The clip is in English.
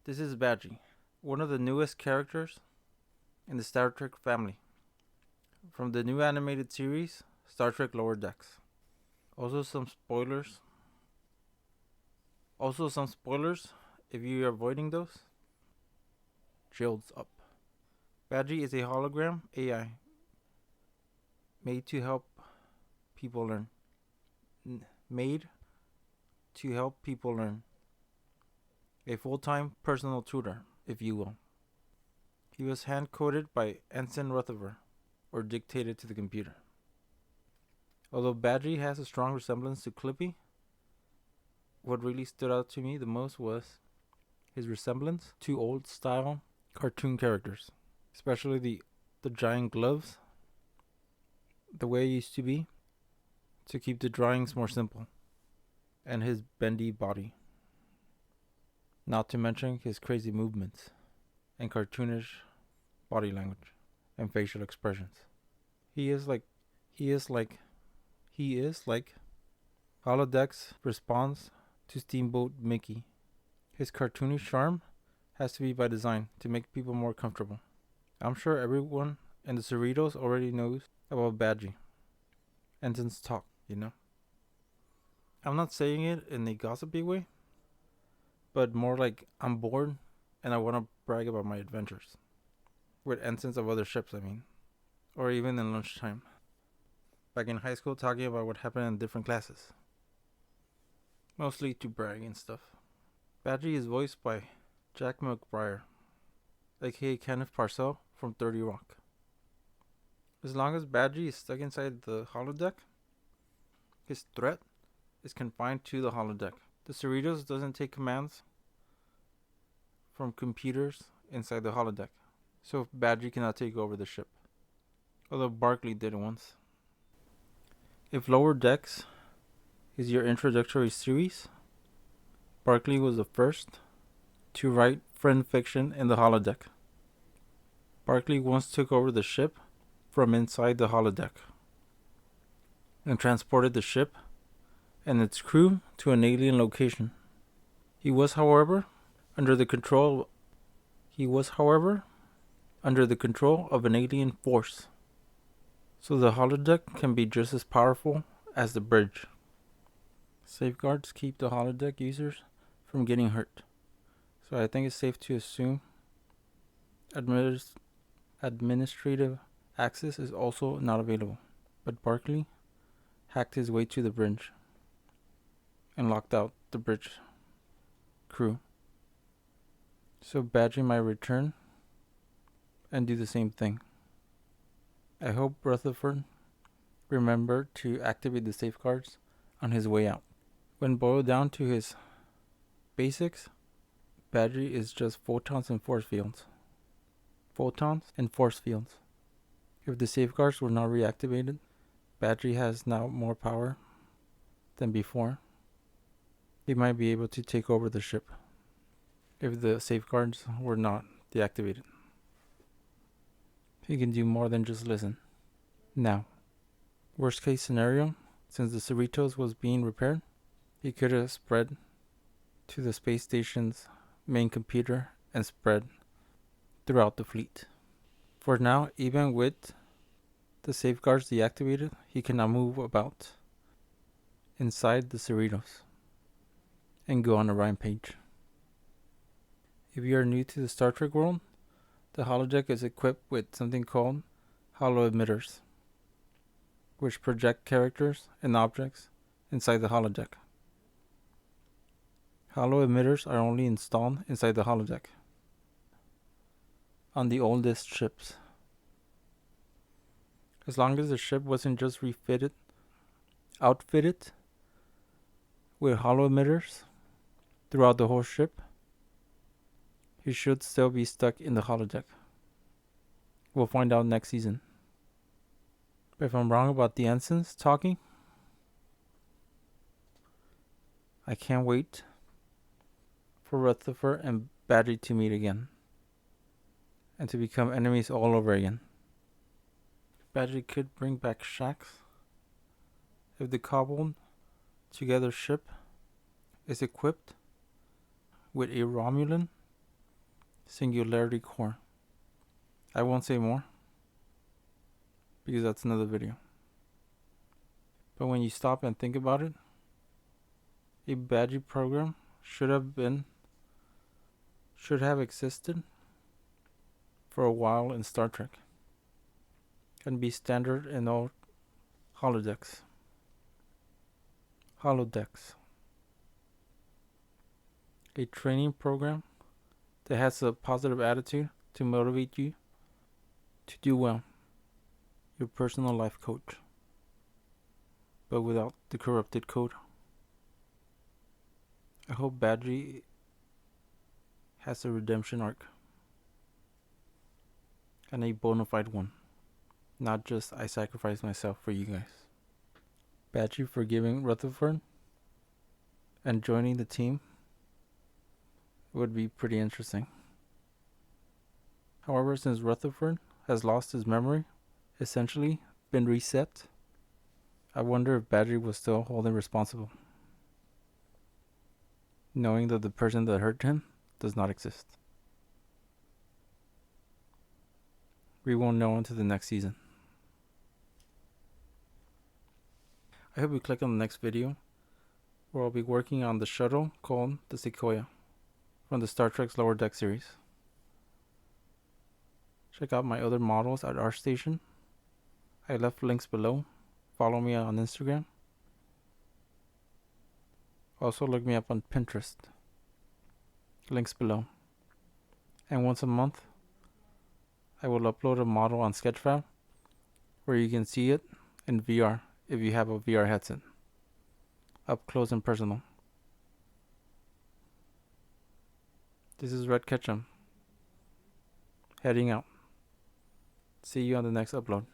This is Badgie, one of the newest characters in the Star Trek family, from the new animated series, Star Trek Lower Decks. Also some spoilers. If you are avoiding those. Shields up. Badgie is a hologram AI made to help people learn. A full-time personal tutor, if you will. He was hand-coded by Ensign Rutherford, or dictated to the computer. Although Badgie has a strong resemblance to Clippy, what really stood out to me the most was his resemblance to old-style cartoon characters, especially the giant gloves, the way it used to be, to keep the drawings more simple, and his bendy body. Not to mention his crazy movements and cartoonish body language and facial expressions. He is like Holodeck's response to Steamboat Mickey. His cartoonish charm has to be by design to make people more comfortable. I'm sure everyone in the Cerritos already knows about Badgie. Ensign's talk, I'm not saying it in a gossipy way, but more like I'm bored and I want to brag about my adventures. With ensigns of other ships, or even in lunchtime. Back in high school, talking about what happened in different classes. Mostly to brag and stuff. Badgie is voiced by Jack McBrayer, aka Kenneth Parcell from 30 Rock. As long as Badgie is stuck inside the holodeck, his threat is confined to the holodeck. The Cerritos doesn't take commands from computers inside the holodeck, so Badgie cannot take over the ship, although Barclay did once. If Lower Decks is your introductory series, Barclay was the first to write friend fiction in the holodeck. Barclay once took over the ship from inside the holodeck and transported the ship and its crew to an alien location. He was, however, under the control of an alien force, so the holodeck can be just as powerful as the bridge. Safeguards keep the holodeck users from getting hurt, so I think it's safe to assume administrative access is also not available. But Barclay hacked his way to the bridge and locked out the bridge crew. So Badgie might return and do the same thing. I hope Rutherford remembered to activate the safeguards on his way out. When boiled down to his basics, Badgie is just photons and force fields. If the safeguards were not reactivated, Badgie has now more power than before. He might be able to take over the ship if the safeguards were not deactivated. He can do more than just listen. Now, worst case scenario, since the Cerritos was being repaired, he could have spread to the space station's main computer and spread throughout the fleet. For now, even with the safeguards deactivated, he cannot move about inside the Cerritos and go on a rampage. If you are new to the Star Trek world, the holodeck is equipped with something called holo emitters, which project characters and objects inside the holodeck. Holo emitters are only installed inside the holodeck on the oldest ships. As long as the ship wasn't just outfitted with holo emitters throughout the whole ship, he should still be stuck in the holodeck. We'll find out next season. But if I'm wrong about the ensigns talking, I can't wait for Rutherford and Badgie to meet again and to become enemies all over again. Badgie could bring back Shaxs if the cobbled together ship is equipped with a Romulan Singularity core. I won't say more because that's another video. But when you stop and think about it, a Badgie program should have existed for a while in Star Trek and be standard in all holodecks. A training program that has a positive attitude to motivate you to do well. Your personal life coach, but without the corrupted code. I hope Badgie has a redemption arc, and a bona fide one, not just I sacrifice myself for you guys. Badgie forgiving Rutherford and joining the team would be pretty interesting. However, since Rutherford has lost his memory, essentially been reset, I wonder if Badgie was still holding responsible, knowing that the person that hurt him does not exist. We won't know until the next season. I hope you click on the next video, where I'll be working on the shuttle called the Sequoia from the Star Trek's Lower Deck series. Check out my other models at ArtStation. I left links below. Follow me on Instagram. Also look me up on Pinterest. Links below. And once a month, I will upload a model on Sketchfab where you can see it in VR if you have a VR headset. Up close and personal. This is Red Ketchum. Heading out. See you on the next upload.